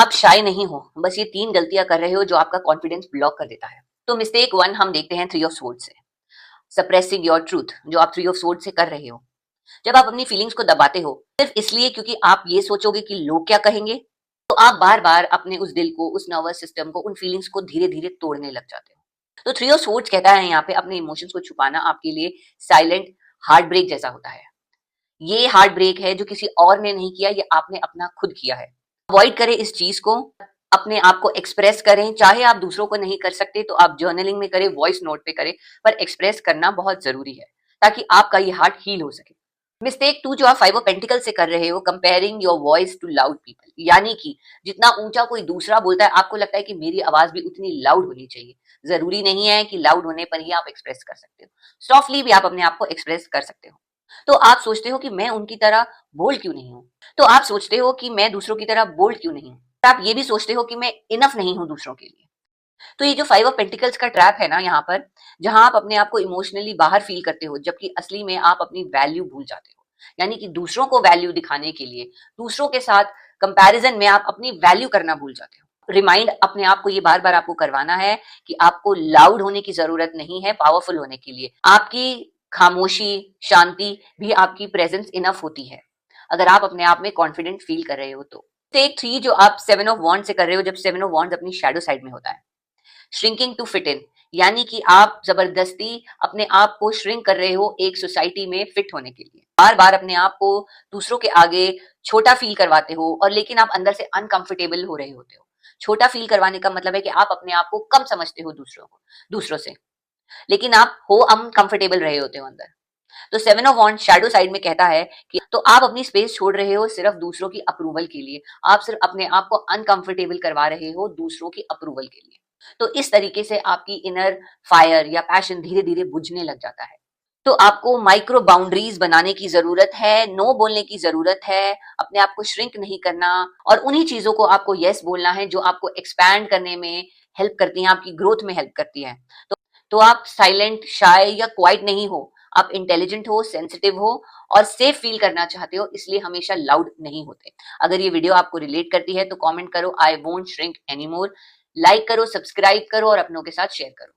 आप शाय नहीं हो, बस ये 3 गलतियाँ कर रहे हो जो आपका कॉन्फिडेंस ब्लॉक कर देता है। तो मिस्टेक 1 हम देखते हैं थ्री ऑफ स्वॉर्ड्स से। सप्रेसिंग योर ट्रूथ, जो आप थ्री ऑफ स्वॉर्ड्स से कर रहे हो। जब आप अपनी फीलिंग्स को दबाते हो, सिर्फ इसलिए क्योंकि आप ये सोचोगे कि लोग क्या कहेंगे, तो आप बार-बार अपने उस दिल को, उस नर्वस सिस्टम को, उन फीलिंग्स को धीरे-धीरे तोड़ने लग जाते हो। तो थ्री ऑफ स्वॉर्ड्स कहता है यहाँ पे अपने इमोशंस को छुपाना आपके लिए साइलेंट हार्ट ब्रेक जैसा होता है। ये हार्ट ब्रेक है जो किसी और ने नहीं किया, ये आपने अपना खुद किया है। अवॉइड करें इस चीज को, अपने आप को एक्सप्रेस करें। चाहे आप दूसरों को नहीं कर सकते तो आप जर्नलिंग में करें, वॉइस नोट पे करें, पर एक्सप्रेस करना बहुत जरूरी है ताकि आपका ये हार्ट हील हो सके। मिस्टेक 2 जो आप फाइव ऑफ पेंटिकल से कर रहे हो, comparing your voice to loud people, यानी कि जितना ऊंचा कोई दूसरा बोलता है आपको लगता है कि मेरी आवाज भी उतनी लाउड होनी चाहिए। जरूरी नहीं है कि लाउड होने पर ही आप एक्सप्रेस कर सकते हो, सॉफ्टली भी आप अपने आप को एक्सप्रेस कर सकते हो। तो आप सोचते हो कि मैं उनकी तरह बोल्ड क्यों नहीं हूं, तो आप सोचते हो कि मैं दूसरों की तरह बोल्ड क्यों नहीं हूं, आप ये भी सोचते हो कि मैं इनफ नहीं हूं दूसरों के लिए। तो ये जो फाइव ऑफ पेंटिकल्स का ट्रैप है ना यहाँ पर, जहां आप अपने आप को इमोशनली बाहर फील करते हो जबकि असली में आप अपनी वैल्यू भूल जाते हो, यानी कि दूसरों को वैल्यू दिखाने के लिए, दूसरों के साथ कंपैरिजन में आप अपनी वैल्यू करना भूल जाते हो। रिमाइंड अपने आप को ये बार बार आपको करवाना है कि आपको लाउड होने की जरूरत नहीं है पावरफुल होने के लिए। आपकी खामोशी, शांति भी आपकी प्रेजेंस इनफ होती है, अगर आप अपने आप में कॉन्फिडेंट फील कर रहे हो तो। स्टेप 3 जो आप सेवन ऑफ वॉन्ड से कर रहे हो, जब सेवन ऑफ वॉन्ड अपनी शैडो साइड में होता है, श्रिंकिंग टू फिट इन, यानी कि आप जबरदस्ती अपने आप को श्रिंक कर रहे हो एक सोसाइटी में फिट होने के लिए। बार बार अपने आप को दूसरों के आगे छोटा फील करवाते हो, और लेकिन आप अंदर से अनकंफर्टेबल हो रहे होते हो। छोटा फील करवाने का मतलब है कि आप अपने आप को कम समझते हो दूसरों से, लेकिन आप हो अनकंफर्टेबल रहे होते हो अंदर। तो seven of wands shadow side में कहता है कि तो आप अपनी स्पेस छोड़ रहे हो सिर्फ दूसरों की अप्रूवल के लिए, आप सिर्फ अपने आप को अनकंफर्टेबल करवा रहे हो दूसरों की अप्रूवल के लिए। तो इस तरीके से आपकी इनर फायर या पैशन धीरे धीरे बुझने लग जाता है। तो आपको माइक्रो बाउंड्रीज बनाने की जरूरत है, नो बोलने की जरूरत है, अपने आप को श्रिंक नहीं करना, और उन्हीं चीजों को आपको यस बोलना है जो आपको एक्सपैंड करने में हेल्प करती हैं, आपकी ग्रोथ में हेल्प करती है। तो आप साइलेंट, शाय या क्वाइट नहीं हो, आप इंटेलिजेंट हो, सेंसिटिव हो और सेफ फील करना चाहते हो, इसलिए हमेशा लाउड नहीं होते। अगर ये वीडियो आपको रिलेट करती है तो कमेंट करो I won't shrink anymore, like करो, सब्सक्राइब करो और अपनों के साथ शेयर करो।